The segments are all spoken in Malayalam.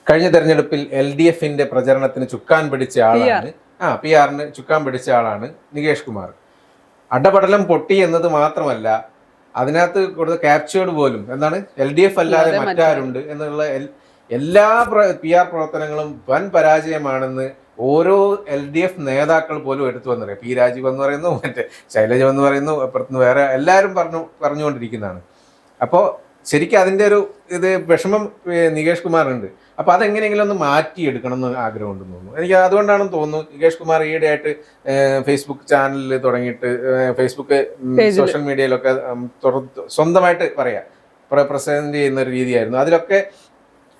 കഴിഞ്ഞ തെരഞ്ഞെടുപ്പിൽ LDFന്റെ പ്രചരണത്തിന് ചുക്കാൻ പിടിച്ച ആളാണ് PR-ന് ചുക്കാൻ പിടിച്ച ആളാണ് നികേഷ് കുമാർ. അടപടലം പൊട്ടി എന്നത് മാത്രമല്ല, അതിനകത്ത് കൊടുത്ത ക്യാപ്ചേർഡ് പോലും എന്താണ് LDF അല്ലാതെ മറ്റാരുണ്ട് എന്നുള്ള എല്ലാ PR പ്രവർത്തനങ്ങളും വൻ പരാജയമാണെന്ന് ഓരോ LDF നേതാക്കൾ പോലും എടുത്തു വന്നറിയാം. P. രാജീവ് എന്ന് പറയുന്നു, മറ്റേ ശൈലജ എന്ന് പറയുന്നു, അപ്പുറത്ത് വേറെ എല്ലാവരും പറഞ്ഞുകൊണ്ടിരിക്കുന്നതാണ്. അപ്പോൾ ശരിക്കും അതിൻ്റെ ഒരു വിഷമം നികേഷ് കുമാറിനുണ്ട്. അപ്പോൾ അതെങ്ങനെയെങ്കിലും ഒന്ന് മാറ്റിയെടുക്കണം എന്ന് ആഗ്രഹമുണ്ടെന്ന് തോന്നുന്നു. എനിക്ക് അതുകൊണ്ടാണെന്ന് തോന്നുന്നു നികേഷ് കുമാർ ഈയിടെയായിട്ട് ഫേസ്ബുക്ക് ചാനലിൽ തുടങ്ങിയിട്ട് ഫേസ്ബുക്ക് സോഷ്യൽ മീഡിയയിലൊക്കെ സ്വന്തമായിട്ട് പ്രസന്റ് ചെയ്യുന്ന ഒരു രീതിയായിരുന്നു. അതിലൊക്കെ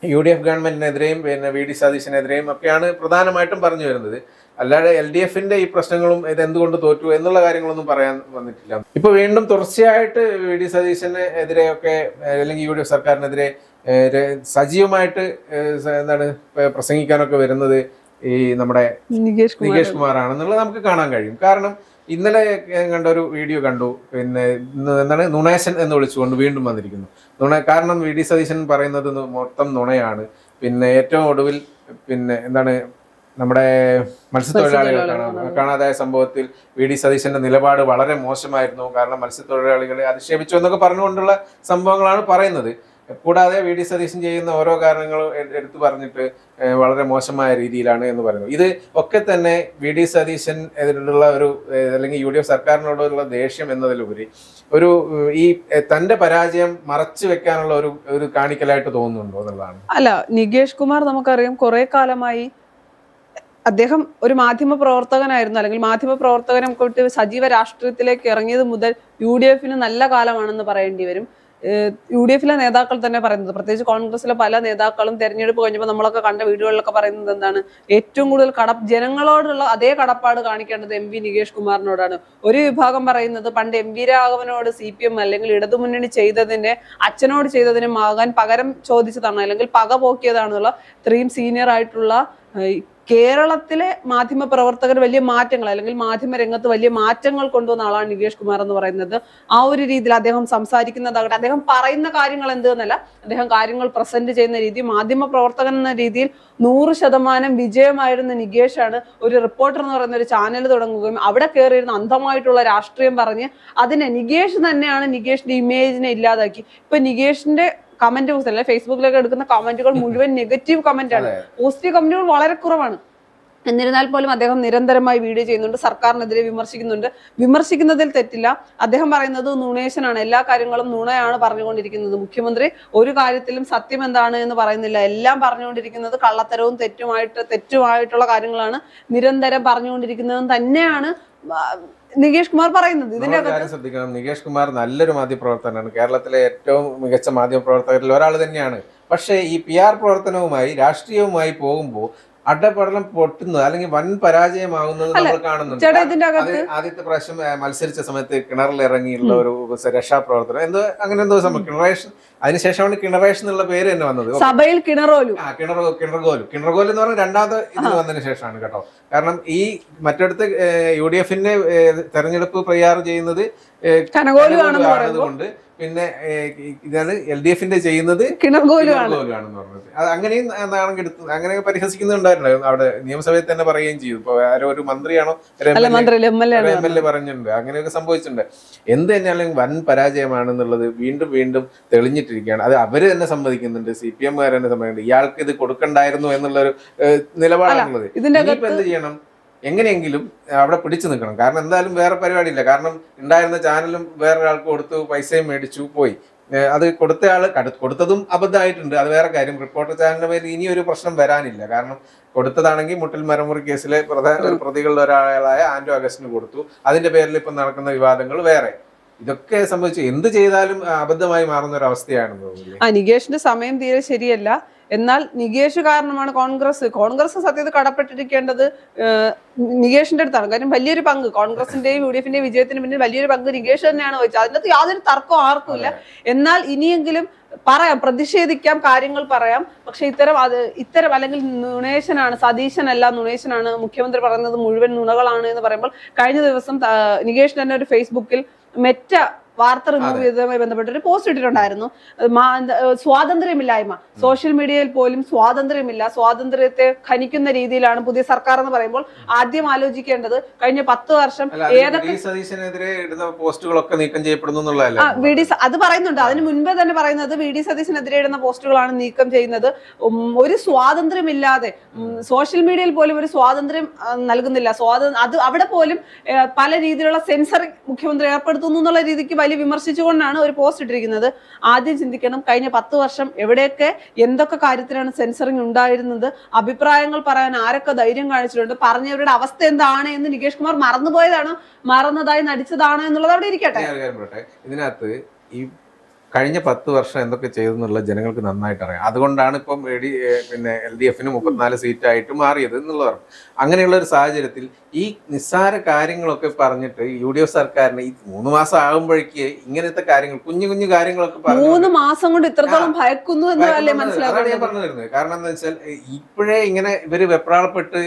UDF ഗവൺമെന്റിനെതിരെയും പിന്നെ VD സതീശനെതിരെയും ഒക്കെയാണ് പ്രധാനമായിട്ടും പറഞ്ഞു വരുന്നത്. അല്ലാതെ LDFന്റെ ഈ പ്രശ്നങ്ങളും ഇത് എന്തുകൊണ്ട് തോറ്റു എന്നുള്ള കാര്യങ്ങളൊന്നും പറയാൻ വന്നിട്ടില്ല. ഇപ്പൊ വീണ്ടും തുടർച്ചയായിട്ട് VD സതീശനെതിരെയൊക്കെ അല്ലെങ്കിൽ UDF സർക്കാരിനെതിരെ സജീവമായിട്ട് എന്താണ് പ്രസംഗിക്കാനൊക്കെ വരുന്നത് ഈ നമ്മുടെ നികേഷ് കുമാറാണെന്നുള്ളത് നമുക്ക് കാണാൻ കഴിയും. കാരണം ഇന്നലെ കണ്ട ഒരു വീഡിയോ കണ്ടു, പിന്നെ എന്താണ് നുണേശൻ എന്ന് വിളിച്ചുകൊണ്ട് വീണ്ടും വന്നിരിക്കുന്നു. കാരണം VD സതീശൻ പറയുന്നത് മൊത്തം നുണയാണ്. പിന്നെ ഏറ്റവും ഒടുവിൽ പിന്നെ എന്താണ് നമ്മുടെ മത്സ്യത്തൊഴിലാളികൾ കാണാതായ സംഭവത്തിൽ VD സതീശന്റെ നിലപാട് വളരെ മോശമായിരുന്നു. കാരണം മത്സ്യത്തൊഴിലാളികളെ അധിക്ഷേപിച്ചു എന്നൊക്കെ പറഞ്ഞുകൊണ്ടുള്ള സംഭവങ്ങളാണ് പറയുന്നത്. കൂടാതെ VD സതീശൻ ചെയ്യുന്ന ഓരോ കാരണങ്ങളും എടുത്തു പറഞ്ഞിട്ട് വളരെ മോശമായ രീതിയിലാണ് എന്ന് പറയുന്നു. ഇത് ഒക്കെ തന്നെ VD സതീശൻ എതിരുള്ള ഒരു അല്ലെങ്കിൽ UDF സർക്കാരിനോടുള്ള ദേഷ്യം എന്നതിലുപരി ഒരു ഈ തന്റെ പരാജയം മറച്ചു വെക്കാനുള്ള ഒരു കാണിക്കലായിട്ട് തോന്നുന്നുണ്ടോ എന്നുള്ളതാണ്. അല്ല, നികേഷ് കുമാർ നമുക്കറിയാം കുറെ കാലമായി അദ്ദേഹം ഒരു മാധ്യമ പ്രവർത്തകനായിരുന്നു, അല്ലെങ്കിൽ മാധ്യമ പ്രവർത്തകനെ കൊണ്ട് സജീവ രാഷ്ട്രീയത്തിലേക്ക് ഇറങ്ങിയത് മുതൽ UDFന് നല്ല കാലമാണെന്ന് പറയേണ്ടി വരും. UDFിലെ നേതാക്കൾ തന്നെ പറയുന്നത്, പ്രത്യേകിച്ച് കോൺഗ്രസിലെ പല നേതാക്കളും തെരഞ്ഞെടുപ്പ് കഴിഞ്ഞപ്പോൾ നമ്മളൊക്കെ കണ്ട വീഡിയോകളിലൊക്കെ പറയുന്നത് എന്താണ്, ഏറ്റവും കൂടുതൽ ജനങ്ങളോടുള്ള അതേ കടപ്പാട് കാണിക്കേണ്ടത് MV നികേഷ് കുമാറിനോടാണ്. ഒരു വിഭാഗം പറയുന്നത് പണ്ട് MV രാഘവനോട് CPM അല്ലെങ്കിൽ ഇടതുമുന്നണി ചെയ്തതിന്റെ അച്ഛനോട് ചെയ്തതിന് മകൻ പകരം ചോദിച്ചതാണ് അല്ലെങ്കിൽ പക പോക്കിയതാണെന്നുള്ള ഇത്രയും സീനിയർ ആയിട്ടുള്ള കേരളത്തിലെ മാധ്യമ പ്രവർത്തകർ വലിയ മാറ്റങ്ങൾ അല്ലെങ്കിൽ മാധ്യമ രംഗത്ത് വലിയ മാറ്റങ്ങൾ കൊണ്ടുവന്ന ആളാണ് നികേഷ് കുമാർ എന്ന് പറയുന്നത്. ആ ഒരു രീതിയിൽ അദ്ദേഹം സംസാരിക്കുന്നതാകട്ടെ, അദ്ദേഹം പറയുന്ന കാര്യങ്ങൾ എന്തെന്നല്ല, അദ്ദേഹം കാര്യങ്ങൾ പ്രസന്റ് ചെയ്യുന്ന രീതി, മാധ്യമ പ്രവർത്തകൻ എന്ന രീതിയിൽ 100% വിജയമായിരുന്ന നികേഷാണ് ഒരു റിപ്പോർട്ടർ എന്ന് പറയുന്ന ഒരു ചാനൽ തുടങ്ങുകയും അവിടെ കയറിയിരുന്ന അന്ധമായിട്ടുള്ള രാഷ്ട്രീയം പറഞ്ഞ് അതിനെ നികേഷ് തന്നെയാണ് നികേഷിന്റെ ഇമേജിനെ ഇല്ലാതാക്കി. ഇപ്പൊ നികേഷിന്റെ കമന്റ് ബോക്സ് അല്ലെ ഫേസ്ബുക്കിലൊക്കെ എടുക്കുന്ന കമന്റുകൾ മുഴുവൻ നെഗറ്റീവ് കമന്റ് ആണ്, പോസിറ്റീവ് കമന്റുകൾ വളരെ കുറവാണ്. എന്നിരുന്നാൽ പോലും അദ്ദേഹം നിരന്തരമായി വീഡിയോ ചെയ്യുന്നുണ്ട്, സർക്കാരിനെതിരെ വിമർശിക്കുന്നുണ്ട്. വിമർശിക്കുന്നതിൽ തെറ്റില്ല. അദ്ദേഹം പറയുന്നത് നുണേശനാണ്, എല്ലാ കാര്യങ്ങളും നുണയാണ് പറഞ്ഞുകൊണ്ടിരിക്കുന്നത്. മുഖ്യമന്ത്രി ഒരു കാര്യത്തിലും സത്യം എന്താണ് എന്ന് പറയുന്നില്ല, എല്ലാം പറഞ്ഞുകൊണ്ടിരിക്കുന്നത് കള്ളത്തരവും തെറ്റുമായിട്ടുള്ള കാര്യങ്ങളാണ് നിരന്തരം പറഞ്ഞുകൊണ്ടിരിക്കുന്നത് തന്നെയാണ് നികേഷ് കുമാർ പറയുന്നത്. ഇതിന്റെ കാര്യം ശ്രദ്ധിക്കണം, നികേഷ് കുമാർ നല്ലൊരു മാധ്യമപ്രവർത്തകനാണ്, കേരളത്തിലെ ഏറ്റവും മികച്ച മാധ്യമപ്രവർത്തകരിൽ ഒരാൾ തന്നെയാണ്. പക്ഷേ ഈ PR പ്രവർത്തനവുമായി രാഷ്ട്രീയവുമായി പോകുമ്പോൾ അടപടലം പൊട്ടുന്നത് അല്ലെങ്കിൽ വൻ പരാജയമാകുന്നത് നമ്മൾ കാണുന്നുണ്ട്. ആദ്യത്തെ പ്രാവശ്യം മത്സരിച്ച സമയത്ത് കിണറിൽ ഇറങ്ങിയുള്ള ഒരു രക്ഷാപ്രവർത്തനം അങ്ങനെ എന്തോ സംഭവം കിണറേഷൻ, അതിനുശേഷമാണ് കിണറേഷൻ എന്നുള്ള പേര് തന്നെ വന്നത്. സഭയിൽ കിണറോലു എന്ന് പറഞ്ഞാൽ രണ്ടാമത്തെ ഇതിന് വന്നതിന് ശേഷമാണ് കേട്ടോ. കാരണം ഈ മറ്റടുത്ത് UDFന്റെ തെരഞ്ഞെടുപ്പ് PR ചെയ്യുന്നത് കൊണ്ട് പിന്നെ ഇതാണ് LDFന്റെ ചെയ്യുന്നത് കിണർകോലുകാണെന്ന് പറഞ്ഞത്. അത് അങ്ങനെയും അങ്ങനെ പരിഹസിക്കുന്നുണ്ടായിരുന്നു അവിടെ നിയമസഭയിൽ തന്നെ പറയുകയും ചെയ്തു. ഇപ്പൊ ആരോ ഒരു മന്ത്രിയാണോ MLA പറഞ്ഞിട്ടുണ്ട്, അങ്ങനെയൊക്കെ സംഭവിച്ചിട്ടുണ്ട്. എന്ത് തന്നെയാലും വൻ പരാജയമാണെന്നുള്ളത് വീണ്ടും വീണ്ടും തെളിഞ്ഞിട്ടിരിക്കുകയാണ്. അത് അവര് തന്നെ സമ്മതിക്കുന്നുണ്ട്, CPM തന്നെ സമ്മതിക്കുന്നുണ്ട്. ഇയാൾക്ക് ഇത് കൊടുക്കണ്ടായിരുന്നു എന്നുള്ളൊരു നിലപാടാണുള്ളത്. ഇനിയിപ്പോ എന്ത് ചെയ്യണം, എങ്ങനെയെങ്കിലും അവിടെ പിടിച്ചു നിൽക്കണം. കാരണം എന്തായാലും വേറെ പരിപാടിയില്ല. കാരണം ഉണ്ടായിരുന്ന ചാനലും വേറൊരാൾക്ക് കൊടുത്തു, പൈസയും മേടിച്ചു പോയി. അത് കൊടുത്തതും അബദ്ധമായിട്ടുണ്ട്, അത് വേറെ കാര്യം. റിപ്പോർട്ടർ ചാനലിന്റെ പേരിൽ ഇനി ഒരു പ്രശ്നം വരാനില്ല. കാരണം കൊടുത്തതാണെങ്കിൽ മുട്ടിൽ മരമുറി കേസിലെ പ്രതികളിൽ ഒരാളായ ആന്റോ അഗസ്റ്റിന് കൊടുത്തു. അതിന്റെ പേരിൽ ഇപ്പം നടക്കുന്ന വിവാദങ്ങൾ വേറെ. ഇതൊക്കെ സംബന്ധിച്ച് എന്ത് ചെയ്താലും അബദ്ധമായി മാറുന്ന ഒരു അവസ്ഥയാണെന്ന് തോന്നുന്നു. നികേഷിന്റെ സമയം തീരെ ശരിയല്ല. എന്നാൽ നികേഷ് കാരണമാണ് കോൺഗ്രസ് സത്യത്തിൽ കടപ്പെട്ടിരിക്കേണ്ടത് നികേഷിന്റെ അടുത്താണ്. കാര്യം വലിയൊരു പങ്ക് കോൺഗ്രസിന്റെയും UDFന്റെയും വിജയത്തിന് പിന്നിൽ വലിയൊരു പങ്ക് നികേഷ് തന്നെയാണ് വഹിച്ചത്. അതിനകത്ത് യാതൊരു തർക്കവും ആർക്കുമില്ല. എന്നാൽ ഇനിയെങ്കിലും പറയാം, പ്രതിഷേധിക്കാം, കാര്യങ്ങൾ പറയാം. പക്ഷെ ഇത്തരം അല്ലെങ്കിൽ നുണേശനാണ്, സതീശനല്ല നുണേശനാണ്, മുഖ്യമന്ത്രി പറയുന്നത് മുഴുവൻ നുണകളാണ് എന്ന് പറയുമ്പോൾ കഴിഞ്ഞ ദിവസം നികേഷ് തന്നെ ഒരു ഫേസ്ബുക്കിൽ മെറ്റ വാർത്ത റിമൂവ് ചെയ്തതുമായി ബന്ധപ്പെട്ട് ഒരു പോസ്റ്റ് ഇട്ടിട്ടുണ്ടായിരുന്നു. സ്വാതന്ത്ര്യമില്ലായ്മ, സോഷ്യൽ മീഡിയയിൽ പോലും സ്വാതന്ത്ര്യമില്ല, സ്വാതന്ത്ര്യത്തെ ഖനിക്കുന്ന രീതിയിലാണ് പുതിയ സർക്കാർ എന്ന് പറയുമ്പോൾ ആദ്യം ആലോചിക്കേണ്ടത് കഴിഞ്ഞ 10 വർഷം ഏതൊക്കെ സതീശനെതിരെ ഇടുന്ന പോസ്റ്റുകളൊക്കെ നീക്കം ചെയ്യപ്പെടുന്നു അത് പറയുന്നുണ്ട്. അതിന് മുൻപേ തന്നെ പറയുന്നത് വി ഡി സതീശനെതിരെ ഇടുന്ന പോസ്റ്റുകളാണ് നീക്കം ചെയ്യുന്നത്. ഒരു സ്വാതന്ത്ര്യമില്ലാതെ സോഷ്യൽ മീഡിയയിൽ പോലും ഒരു സ്വാതന്ത്ര്യം നൽകുന്നില്ല. അത് അവിടെ പോലും പല രീതിയിലുള്ള സെൻസറിങ് മുഖ്യമന്ത്രി ഏർപ്പെടുത്തുന്നു എന്നുള്ള രീതിക്ക് വലിയ വിമർശിച്ചുകൊണ്ടാണ് ഒരു പോസ്റ്റ് ഇട്ടിരിക്കുന്നത്. ആദ്യം ചിന്തിക്കണം, കഴിഞ്ഞ 10 വർഷം എവിടെയൊക്കെ എന്തൊക്കെ കാര്യത്തിലാണ് സെൻസറിങ് ഉണ്ടായിരുന്നത്, അഭിപ്രായങ്ങൾ പറയാൻ ആരൊക്കെ ധൈര്യം കാണിച്ചിട്ടുണ്ട്, പറഞ്ഞവരുടെ അവസ്ഥ എന്താണ് എന്ന് നികേഷ് കുമാർ മറന്നതായി നടിച്ചതാണ് എന്നുള്ളത് അവിടെ ഇരിക്കട്ടെ. ഇതിനകത്ത് ഈ കഴിഞ്ഞ 10 വർഷം എന്തൊക്കെ ചെയ്തെന്നുള്ള ജനങ്ങൾക്ക് നന്നായിട്ട് അറിയാം. അതുകൊണ്ടാണ് ഇപ്പം പിന്നെ LDF-ന് 34 സീറ്റായിട്ട് മാറിയത് എന്നുള്ളതാണ്. അങ്ങനെയുള്ള ഒരു സാഹചര്യത്തിൽ ഈ നിസ്സാര കാര്യങ്ങളൊക്കെ പറഞ്ഞിട്ട് UDF സർക്കാരിന് ഈ 3 മാസം ആകുമ്പോഴേക്ക് ഇങ്ങനത്തെ കാര്യങ്ങൾ കുഞ്ഞു കുഞ്ഞു കാര്യങ്ങളൊക്കെ 3 മാസം കൊണ്ട് ഇത്രത്തോളം ഭയക്കുന്നു എന്നല്ലേ മനസ്സിലാക്കുന്നത്. ഞാൻ പറഞ്ഞു വരുന്നത് കാരണം എന്താ വെച്ചാൽ ഇപ്പോഴേ ഇങ്ങനെ ഇവര് വെപ്രാളപ്പെട്ട്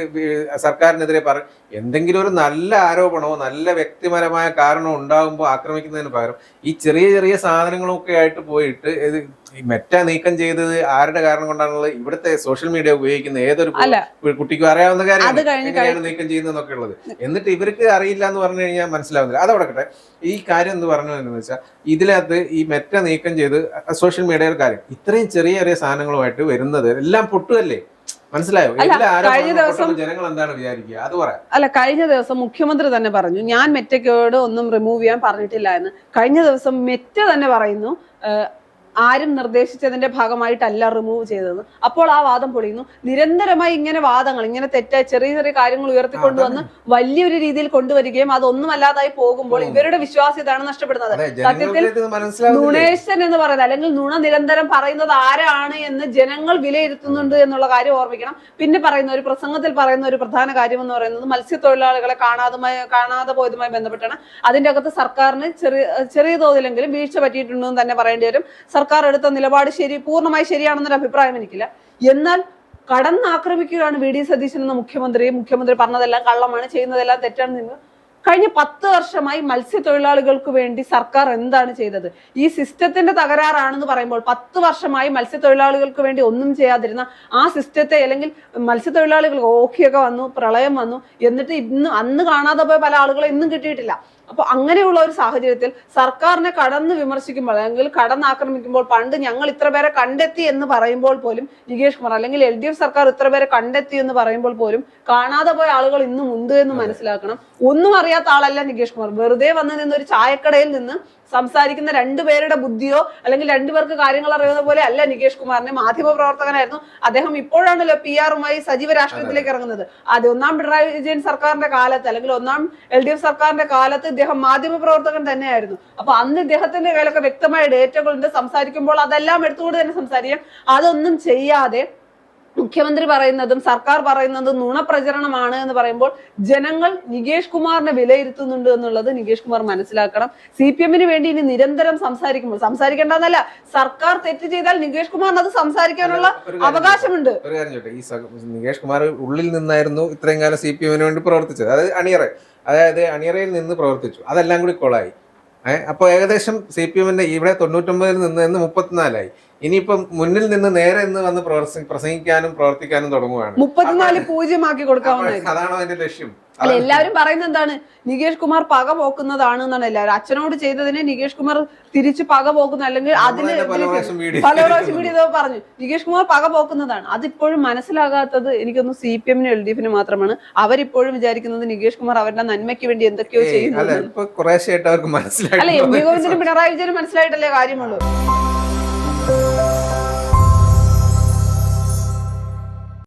സർക്കാരിനെതിരെ എന്തെങ്കിലും ഒരു നല്ല ആരോപണമോ നല്ല വ്യക്തിപരമായ കാരണമോ ഉണ്ടാകുമ്പോൾ ആക്രമിക്കുന്നതിന് പകരം ഈ ചെറിയ ചെറിയ സാധനങ്ങളൊക്കെ ആയിട്ട് പോയിട്ട് ഈ മെറ്റ നീക്കം ചെയ്തത് ആരുടെ കാരണം കൊണ്ടാണുള്ളത്, ഇവിടുത്തെ സോഷ്യൽ മീഡിയ ഉപയോഗിക്കുന്ന ഏതൊരു കുട്ടിക്കും അറിയാവുന്ന കാര്യമാണ് നീക്കം ചെയ്യുന്നതെന്നൊക്കെ ഉള്ളത്. എന്നിട്ട് ഇവർക്ക് അറിയില്ല എന്ന് പറഞ്ഞു കഴിഞ്ഞാൽ മനസ്സിലാവുന്നില്ല. അതവിടെക്കട്ടെ, ഈ കാര്യം എന്ന് പറഞ്ഞതെന്ന് വെച്ചാൽ ഇതിനകത്ത് ഈ മെറ്റ നീക്കം ചെയ്ത് സോഷ്യൽ മീഡിയയുടെ കാര്യം ഇത്രയും ചെറിയ ചെറിയ സാധനങ്ങളുമായിട്ട് വരുന്നത് എല്ലാം പൊട്ടുകല്ലേ, മനസ്സിലായോ? ജനങ്ങൾ എന്താണ് വിചാരിക്കുക അത് പറയാം. അല്ല, കഴിഞ്ഞ ദിവസം മുഖ്യമന്ത്രി തന്നെ പറഞ്ഞു ഞാൻ മെറ്റയ്ക്കോട് ഒന്നും റിമൂവ് ചെയ്യാൻ പറഞ്ഞിട്ടില്ല എന്ന്. കഴിഞ്ഞ ദിവസം മെറ്റ തന്നെ പറയുന്നു ആരും നിർദ്ദേശിച്ചതിന്റെ ഭാഗമായിട്ടല്ല റിമൂവ് ചെയ്തത്. അപ്പോൾ ആ വാദം പൊളിയുന്നു. നിരന്തരമായി ഇങ്ങനെ വാദങ്ങൾ, ഇങ്ങനെ തെറ്റായ ചെറിയ ചെറിയ കാര്യങ്ങൾ ഉയർത്തിക്കൊണ്ടുവന്ന് വലിയൊരു രീതിയിൽ കൊണ്ടുവരികയും അതൊന്നുമല്ലാതായി പോകുമ്പോൾ ഇവരുടെ വിശ്വാസ്യതയാണ് നഷ്ടപ്പെടുന്നത്. സത്യത്തിൽ നുണേശൻ എന്ന് പറയുന്നത് അല്ലെങ്കിൽ നുണ നിരന്തരം പറയുന്നത് ആരാണ് എന്ന് ജനങ്ങൾ വിലയിരുത്തുന്നുണ്ട് എന്നുള്ള കാര്യം ഓർമ്മിക്കണം. പിന്നെ പറയുന്ന ഒരു പ്രസംഗത്തിൽ പറയുന്ന ഒരു പ്രധാന കാര്യം എന്ന് പറയുന്നത് മത്സ്യത്തൊഴിലാളികളെ കാണാതെ പോയതുമായി ബന്ധപ്പെട്ടാണ്. അതിന്റെ അകത്ത് സർക്കാരിന് ചെറിയ തോതിലെങ്കിലും വീഴ്ച പറ്റിയിട്ടുണ്ടെന്ന് തന്നെ പറയേണ്ടി വരും. സർക്കാർ എടുത്ത നിലപാട് പൂർണ്ണമായി ശരിയാണെന്നൊരു അഭിപ്രായം എനിക്കില്ല. എന്നാൽ കടന്നാക്രമിക്കുകയാണ് വി ഡി സതീശൻ എന്ന മുഖ്യമന്ത്രി പറഞ്ഞതെല്ലാം കള്ളമാണ്, ചെയ്യുന്നതെല്ലാം തെറ്റാണ്. കഴിഞ്ഞ 10 വർഷമായി മത്സ്യത്തൊഴിലാളികൾക്ക് വേണ്ടി സർക്കാർ എന്താണ് ചെയ്തത്? ഈ സിസ്റ്റത്തിന്റെ തകരാറാണെന്ന് പറയുമ്പോൾ 10 വർഷമായി മത്സ്യത്തൊഴിലാളികൾക്ക് വേണ്ടി ഒന്നും ചെയ്യാതിരുന്ന ആ സിസ്റ്റത്തെ, അല്ലെങ്കിൽ മത്സ്യത്തൊഴിലാളികൾ ഓഖിയൊക്കെ വന്നു, പ്രളയം വന്നു, എന്നിട്ട് അന്ന് കാണാതെ പോയ പല ആളുകളെ ഇന്നും കിട്ടിയിട്ടില്ല. അപ്പൊ അങ്ങനെയുള്ള ഒരു സാഹചര്യത്തിൽ സർക്കാരിനെ കടന്ന് വിമർശിക്കുമ്പോൾ അല്ലെങ്കിൽ കടന്നാക്രമിക്കുമ്പോൾ പണ്ട് ഞങ്ങൾ ഇത്ര പേരെ കണ്ടെത്തി എന്ന് പറയുമ്പോൾ പോലും നികേഷ് കുമാർ അല്ലെങ്കിൽ LDF സർക്കാർ ഇത്ര പേരെ കണ്ടെത്തി എന്ന് പറയുമ്പോൾ പോലും കാണാതെ പോയ ആളുകൾ ഇന്നും ഉണ്ട് എന്ന് മനസ്സിലാക്കണം. ഒന്നും അറിയാത്ത ആളല്ല നികേഷ് കുമാർ. വെറുതെ വന്ന് നിന്ന് ഒരു ചായക്കടയിൽ നിന്ന് സംസാരിക്കുന്ന 2 പേരുടെ ബുദ്ധിയോ അല്ലെങ്കിൽ 2 പേർക്ക് കാര്യങ്ങൾ അറിയുന്ന പോലെ അല്ല നികേഷ് കുമാറിനെ. മാധ്യമ പ്രവർത്തകനായിരുന്നു അദ്ദേഹം. ഇപ്പോഴാണല്ലോ PR-മായി സജീവ രാഷ്ട്രീയത്തിലേക്ക് ഇറങ്ങുന്നത്. അത് 1ാം പിണറായി വിജയൻ സർക്കാരിന്റെ കാലത്ത് അല്ലെങ്കിൽ 1ാം LDF സർക്കാരിന്റെ കാലത്ത് ഇദ്ദേഹം മാധ്യമ പ്രവർത്തകൻ തന്നെയായിരുന്നു. അപ്പൊ അന്ന് ഇദ്ദേഹത്തിന്റെ കയ്യിലൊക്കെ വ്യക്തമായ ഡേറ്റകളുണ്ട്. സംസാരിക്കുമ്പോൾ അതെല്ലാം എടുത്തുകൊണ്ട് തന്നെ സംസാരിക്കാം. അതൊന്നും ചെയ്യാതെ മുഖ്യമന്ത്രി പറയുന്നതും സർക്കാർ പറയുന്നതും നുണപ്രചരണമാണ് എന്ന് പറയുമ്പോൾ ജനങ്ങൾ നികേഷ് കുമാറിനെ വിലയിരുത്തുന്നുണ്ട് എന്നുള്ളത് നികേഷ് കുമാർ മനസ്സിലാക്കണം. CPM-ന് വേണ്ടി ഇനി നിരന്തരം സംസാരിക്കേണ്ടെന്നല്ല, സർക്കാർ തെറ്റ് ചെയ്താൽ നികേഷ് കുമാറിന് അത് സംസാരിക്കാനുള്ള അവകാശമുണ്ട്. ഒരു കാര്യം ചോട്ടെ, ഈ നികേഷ് കുമാർ ഉള്ളിൽ നിന്നായിരുന്നു ഇത്രയും കാലം CPM-ന് വേണ്ടി പ്രവർത്തിച്ചത്. അതായത് അണിയറയിൽ നിന്ന് പ്രവർത്തിച്ചു. അതെല്ലാം കൂടി കൊളായി. അപ്പൊ ഏകദേശം CPM-ന്റെ ഇവിടെ 99-ൽ നിന്ന് 34-ആയി. ഇനിയിപ്പം മുന്നിൽ നിന്ന് നേരെ ഇന്ന് വന്ന് പ്രസംഗിക്കാനും പ്രവർത്തിക്കാനും തുടങ്ങുകയാണ്. 34 പൂജ്യമാക്കി കൊടുക്കാവുന്നതായിരുന്നു. അതാണോ അതിന്റെ ലക്ഷ്യം? അല്ല, എല്ലാവരും പറയുന്നത് എന്താണ്? നികേഷ് കുമാർ പക പോക്കുന്നതാണ് എന്നാണ് എല്ലാവരും. അച്ഛനോട് ചെയ്തതിനെ നികേഷ് കുമാർ തിരിച്ച് പക പോക്കുന്ന, അല്ലെങ്കിൽ അതിന് പല പ്രാവശ്യം വീഡിയോ പറഞ്ഞു നികേഷ് കുമാർ പക പോക്കുന്നതാണ്. അതിപ്പോഴും മനസ്സിലാകാത്തത് എനിക്കൊന്ന് CPM-നും LDF-നും മാത്രമാണ്. അവരിപ്പോഴും വിചാരിക്കുന്നത് നികേഷ് കുമാർ അവരുടെ നന്മയ്ക്ക് വേണ്ടി എന്തൊക്കെയോ ചെയ്യുന്നു. അല്ല, MP ഗോവിന്ദനും പിണറായി വിജയനും മനസ്സിലായിട്ടല്ലേ കാര്യമുള്ളൂ.